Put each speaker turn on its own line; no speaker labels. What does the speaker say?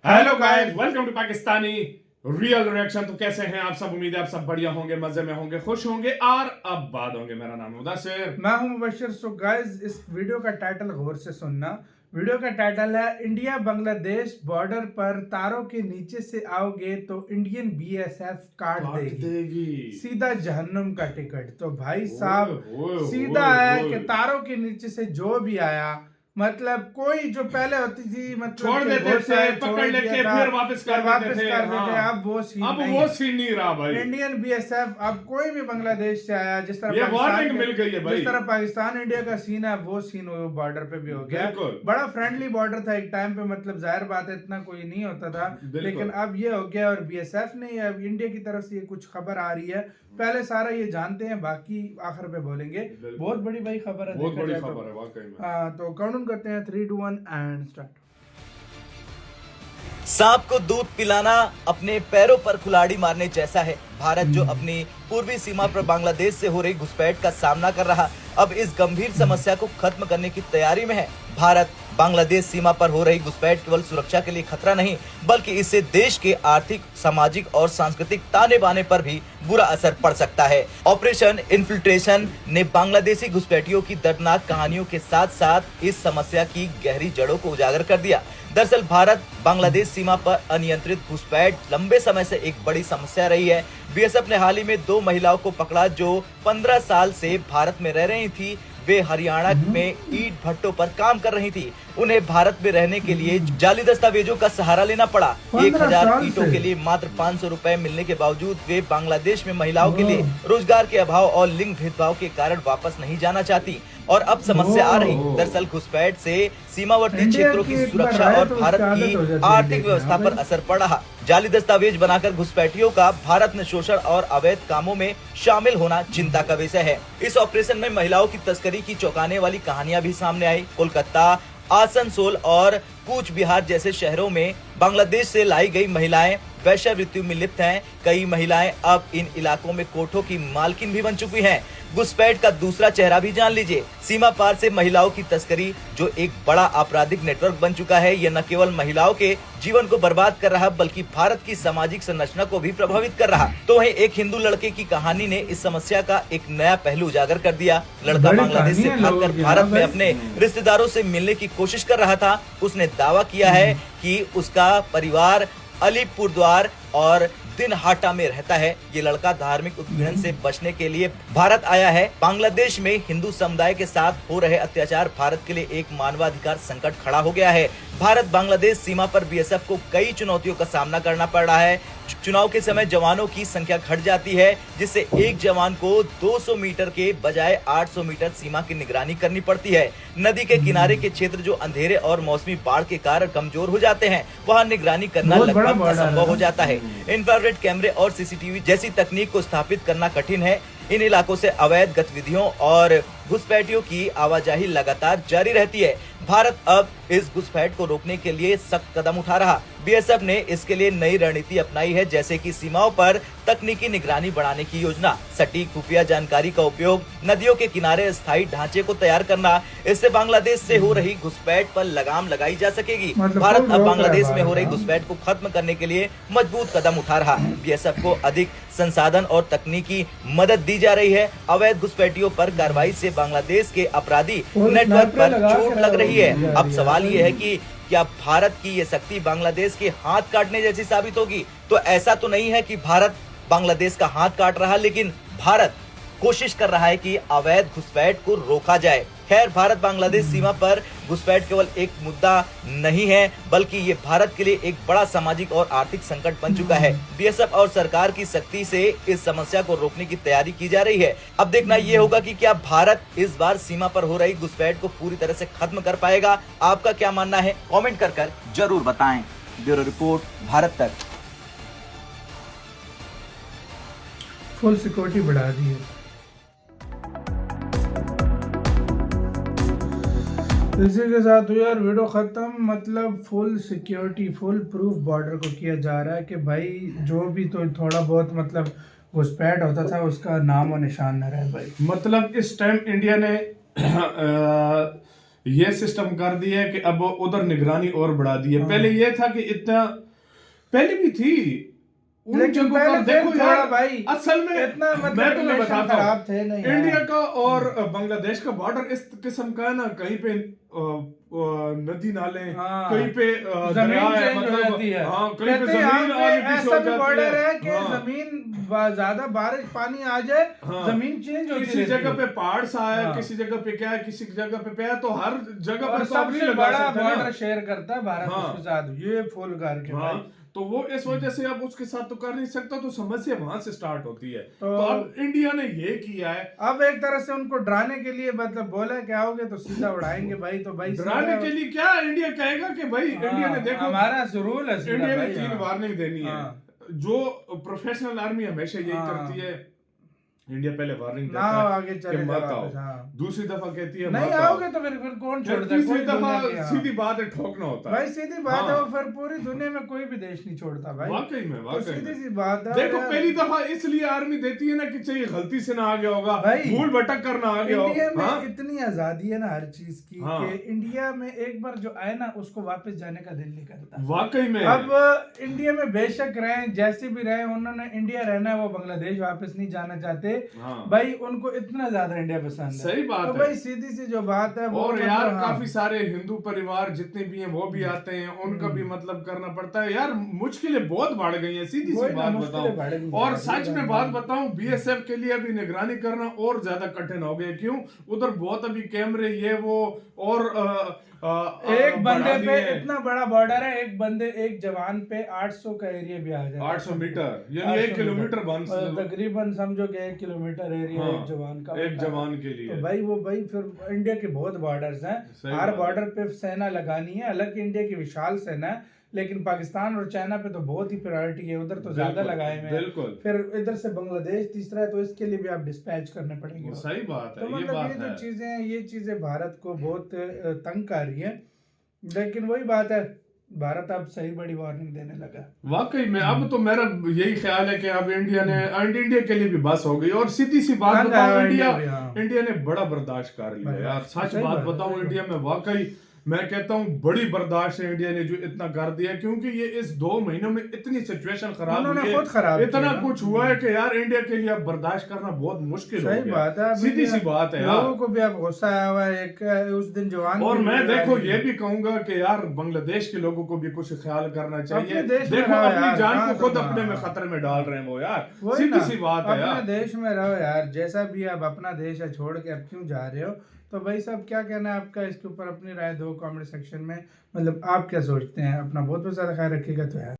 Hello guys, welcome to Pakistani real reaction. तो कैसे हैं आप सब? उम्मीद है आप सब बढ़िया होंगे, मजे में होंगे, खुश होंगे और अब बात होंगे। मेरा नाम है मुदस्सिर,
मैं हूं मुबशिर। सो गाइस, इस वीडियो का टाइटल गौर से सुनना। वीडियो का टाइटल है इंडिया बांग्लादेश बॉर्डर पर तारों के नीचे से आओगे तो इंडियन बीएसएफ काट देगी, सीधा जहन्नुम का टिकट। तो भाई साहब सीधा है कि तारों के नीचे से जो भी आया, मतलब कोई जो पहले होती थी, मतलब
छोड़ देते थे, पकड़ लेके फिर वापस कर देते थे।
अब वो सीन
नहीं रहा भाई।
इंडियन बीएसएफ अब कोई भी बांग्लादेश से आया, जिस तरह
ये वार्निंग मिल गई है भाई।
जिस तरह पाकिस्तान इंडिया का सीन है, वो सीन बॉर्डर पे भी हो गया। बड़ा फ्रेंडली बॉर्डर था एक टाइम पे, मतलब जाहिर बात है इतना कोई नहीं होता था, लेकिन अब ये हो गया। और बीएसएफ ने अब इंडिया की तरफ से ये कुछ खबर आ रही है, पहले सारा ये जानते हैं, बाकी आखिर पे बोलेंगे। बहुत बड़ी भाई खबर है,
बहुत बड़ी खबर है वाकई में।
हाँ, तो काउंट करते हैं 3, 2, 1 एंड स्टार्ट।
सांप को दूध पिलाना अपने पैरों पर कुल्हाड़ी मारने जैसा है। भारत जो अपनी पूर्वी सीमा पर बांग्लादेश से हो रही घुसपैठ का सामना कर रहा, अब इस गंभीर समस्या को खत्म करने की तैयारी में है। भारत बांग्लादेश सीमा पर हो रही घुसपैठ केवल सुरक्षा के लिए खतरा नहीं, बल्कि इससे देश के आर्थिक, सामाजिक और सांस्कृतिक ताने बाने पर भी बुरा असर पड़ सकता है। ऑपरेशन इन्फिल्ट्रेशन ने बांग्लादेशी घुसपैठियों की दर्दनाक कहानियों के साथ साथ इस समस्या की गहरी जड़ों को उजागर कर दिया। दरअसल भारत बांग्लादेश सीमा पर अनियंत्रित घुसपैठ लंबे समय से एक बड़ी समस्या रही है। बीएसएफ ने हाल ही में 2 महिलाओं को पकड़ा जो 15 साल से भारत में रह रही थी। वे हरियाणा में ईंट भट्टों पर काम कर रही थी। उन्हें भारत में रहने के लिए जाली दस्तावेजों का सहारा लेना पड़ा। 1000 ईंटों के लिए मात्र 500 रुपए मिलने के बावजूद वे बांग्लादेश में महिलाओं के लिए रोजगार के अभाव और लिंग भेदभाव के कारण वापस नहीं जाना चाहती। और अब समस्या आ रही, दरअसल घुसपैठ से सीमावर्ती क्षेत्रों की सुरक्षा और भारत की आर्थिक व्यवस्था पर असर पड़ रहा। जाली दस्तावेज बनाकर घुसपैठियों का भारत में शोषण और अवैध कामों में शामिल होना चिंता का विषय है। इस ऑपरेशन में महिलाओं की तस्करी की चौंकाने वाली कहानियां भी सामने आई। कोलकाता, आसनसोल और कूच बिहार जैसे शहरों में बांग्लादेश से लाई गई महिलाएं वेश्यावृत्ति में लिप्त हैं। कई महिलाएं अब इन इलाकों में कोठों की मालकिन भी बन चुकी हैं। घुसपैठ का दूसरा चेहरा भी जान लीजिए, सीमा पार से महिलाओं की तस्करी, जो एक बड़ा आपराधिक नेटवर्क बन चुका है। यह न केवल महिलाओं के जीवन को बर्बाद कर रहा, बल्कि भारत की सामाजिक संरचना को भी प्रभावित कर रहा। तो वहीं एक हिंदू लड़के की कहानी ने इस समस्या का एक नया पहलू उजागर कर दिया। लड़का बांग्लादेश से भागकर भारत में अपने रिश्तेदारों से मिलने की कोशिश कर रहा था। उसने दावा किया है कि उसका परिवार अलीपुरद्वार और दिनहाटा में रहता है। ये लड़का धार्मिक उत्पीड़न से बचने के लिए भारत आया है। बांग्लादेश में हिंदू समुदाय के साथ हो रहे अत्याचार भारत के लिए एक मानवाधिकार संकट खड़ा हो गया है। भारत बांग्लादेश सीमा पर बीएसएफ को कई चुनौतियों का सामना करना पड़ रहा है। चुनाव के समय जवानों की संख्या घट जाती है, जिससे एक जवान को 200 मीटर के बजाय 800 मीटर सीमा की निगरानी करनी पड़ती है। नदी के किनारे के क्षेत्र जो अंधेरे और मौसमी बाढ़ के कारण कमजोर हो जाते हैं, वहाँ निगरानी करना लगभग असंभव हो जाता है। इंफ्रारेड कैमरे और सीसीटीवी जैसी तकनीक को स्थापित करना कठिन है। इन इलाकों से अवैध गतिविधियों और घुसपैठियों की आवाजाही लगातार जारी रहती है। भारत अब इस घुसपैठ को रोकने के लिए सख्त कदम उठा रहा। बीएसएफ ने इसके लिए नई रणनीति अपनाई है, जैसे कि सीमाओं पर तकनीकी निगरानी बढ़ाने की योजना, सटीक खुफिया जानकारी का उपयोग, नदियों के किनारे स्थायी ढांचे को तैयार करना। इससे बांग्लादेश से हो रही घुसपैठ पर लगाम लगाई जा सकेगी। भारत अब बांग्लादेश में हो रही घुसपैठ को खत्म करने के लिए मजबूत कदम उठा रहा। बीएसएफ को अधिक संसाधन और तकनीकी मदद दी जा रही है। अवैध घुसपैठियों पर कार्रवाई से बांग्लादेश के अपराधी नेटवर्क पर चोट लग रही है। अब सवाल ये है कि क्या भारत की ये शक्ति बांग्लादेश के हाथ काटने जैसी साबित होगी? तो ऐसा तो नहीं है कि भारत बांग्लादेश का हाथ काट रहा, लेकिन भारत कोशिश कर रहा है कि अवैध घुसपैठ को रोका जाए। खैर, भारत बांग्लादेश सीमा पर घुसपैठ केवल एक मुद्दा नहीं है, बल्कि ये भारत के लिए एक बड़ा सामाजिक और आर्थिक संकट बन चुका है। बीएसएफ और सरकार की सख्ती से इस समस्या को रोकने की तैयारी की जा रही है। अब देखना ये होगा कि क्या भारत इस बार सीमा पर हो रही घुसपैठ को पूरी तरह से खत्म कर पाएगा। आपका क्या मानना है? कमेंट कर जरूर बताएं। ब्यूरो रिपोर्ट, भारत तक।
फुल सिक्योरिटी बढ़ा दी है। इसी के साथ हुई यार वीडियो ख़त्म। मतलब full security, full proof border को किया जा रहा है कि भाई जो भी तो थोड़ा बहुत मतलब घुसपैठ होता था, उसका नाम और निशान न रहे भाई।
मतलब इस टाइम इंडिया ने ये सिस्टम कर दिया है कि अब उधर निगरानी और बढ़ा दी है। पहले ये था कि इतना पहले भी थी उन
लेकिन
जगहों
पहले
पर, देखो
थोड़ा
यार
भाई
असल में
इतना मतलब
मैं तुम्हें
relation
बताता
खराब
हूँ,
थे नहीं
इंडिया
यार।
का और बांग्लादेश का बॉर्डर इस किस्म का है ना, कहीं पे नदी नाले,
हाँ।
कहीं पे
जमीन
दरिया है,
चेंज हो जाती है।
हाँ, कहीं पे
कहते हैं यहाँ
जमीन
पे
आगे पीछे
ऐसा
हो
भी
जाती
बॉर्डर है कि
हाँ।
जमीन ज्यादा बारिश पानी आ जाए,
हाँ।
जमीन चेंज होती
किसी
रहती
जगह
है।
पे पहाड़ सा है,
हाँ।
किसी जगह पे क्या है, किसी जगह पे है, तो हर जगह
और
पर तो आप नहीं
सबसे
लगा
बड़ा
सकते
बॉर्डर
ना।
शेयर करता है भारत
हाँ।
उसके साथ, ये फुल करके
हाँ,
भाई।
तो वो इस वजह से अब उसके साथ तो कर नहीं सकता, तो समस्या वहां से स्टार्ट होती है।
तो
अब इंडिया ने ये किया है,
अब एक तरह से उनको डराने के लिए मतलब बोला क्या होगे तो सीधा उड़ाएंगे भाई, तो भाई
डराने के लिए क्या इंडिया कहेगा कि भाई इंडिया ने देखो
हमारा रूल है सीधा
इंडिया ने
भाई,
3
हाँ।
वार्निंग देनी है।
हाँ।
जो प्रोफेशनल आर्मी हमेशा यही
हाँ।
करती है, इंडिया पहले वार्निंग
ना
देता है
आगे
कि
चले
मत
जाओ
आओ,
वापस, हाँ।
दूसरी दफा कहती है
नहीं
मत आओ,
आओगे तो फिर कौन
फिर
छोड़ता है?
तीसरी
कोई
दफा
दुनिया के, हाँ।
सीधी बात है, ठोकना होता है
भाई सीधी बात है,
हाँ।
वो फिर पूरी दुनिया में कोई भी देश नहीं छोड़ता भाई।
वाकई में,
तो
वाकई
सीधी
में।
सी बात है
देखो
यार।
पहली दफा इसलिए आर्मी देती है ना कि चाहिए गलती से ना आ गया होगा,
भाई,
भूल भटक कर ना आ गया
इंडिया
हो।
में
हाँ?
इतनी आजादी है ना हर चीज की
हाँ।
कि इंडिया में एक बार जो आए ना उसको वापस जाने का दिल नहीं करता।
वाकई में
अब इंडिया में बेशक रहे जैसे भी रहे, उन्होंने इंडिया रहना है, वो बांग्लादेश वापस नहीं जाना चाहते।
हाँ।
भाई उनको इतना ज्यादा इंडिया पसंद है।
सही बात
तो
है।
भाई सीधी सी जो बात है वो
और
मतलब,
यार
हाँ।
काफी सारे हिंदू परिवार जितने भी हैं वो भी आते हैं, उनका भी मतलब करना पड़ता है यार। मुश्किलें बहुत बढ़ गई हैं, सीधी सी
वही ना,
बात
मुश्किलें बढ़ गई
बताऊं। और
हैं,
सच
ये
में
बात
बात बताऊं, बीएसएफ के लिए अभी निगरानी करना और ज्यादा कठिन हो गया। क्यों? उधर बहुत अभी कैमरे ये वो और
एक बंदे
बढ़ा
पे
दिए हैं।
इतना बड़ा बॉर्डर है, एक जवान पे 800 का एरिया भी आ जाए,
800 मीटर यानी 1 किलोमीटर बन
तकरीबन समझो कि 1 किलोमीटर एरिया
हाँ,
एक जवान का
एक
होता है।
जवान के लिए।
तो भाई वो भाई फिर इंडिया के बहुत बॉर्डर्स हैं,
सही
हर
बात
बॉर्डर पे सेना लगानी है। हालांकि इंडिया की विशाल सेना है, लेकिन पाकिस्तान और चाइना पे तो बहुत ही प्रायोरिटी है, उधर तो ज्यादा
बिल्कुल,
लगाए हुए हैं।
बिल्कुल।
फिर इधर से बांग्लादेश तीसरा है, तो इसके लिए भी आप डिस्पैच करने पड़ेंगे।
सही बात है,
तो
ये
मतलब
बात
ये जो
है।
चीजें हैं, ये चीजें भारत को बहुत तंग कर रही हैं। लेकिन वही बात है, भारत अब सही बड़ी वार्निंग देने लगा।
वाकई में अब तो मेरा यही ख्याल है कि अब इंडिया के लिए भी बस हो गई। और सीधी सी बात
हाँ,
बताऊं,
इंडिया भी, हाँ।
इंडिया ने बड़ा बर्दाश्त कर लिया यार। सच
सही
बात
बात है,
बताऊं,
सही
इंडिया में वाकई मैं कहता हूं बड़ी बर्दाश्त है इंडिया ने जो इतना कर दिया। क्योंकि ये इस 2 महीनों में इतनी सिचुएशन खराब
उन्होंने
हुई
खुद खराब
है, इतना
किया ना।
कुछ हुआ है कि यार इंडिया के लिए अब बर्दाश्त करना बहुत मुश्किल हो
सही
गया।
बात है,
सीधी सी बात है यार।
लोगों को भी अब गुस्सा आया हुआ है। एक उस दिन जवान
और
की
मैं
वीडियो
देखो
आई
ये
थी।
भी कहूंगा कि यार बांग्लादेश के लोगों को भी कुछ ख्याल करना चाहिए।
अपने देश में
देखो
रहो
अपनी
यार,
जान
हाँ,
को खुद
तो
अपने में
हाँ।
खतरे में डाल रहे हैं वो यार।
वही
सीधी
ना,
सी बात है यार।
अपने देश में रहो यार, जैसा भी अब अपना देश है, छोड़ के अब क्यों जा रहे हो? तो भाई साहब क्या कहना है आपका इसके ऊपर? अपनी राय दो कमेंट सेक्शन में। मतलब आप क्या सोचते हैं? अपना बहुत बहुत ज्यादा ख्याल रखिएगा तो यार।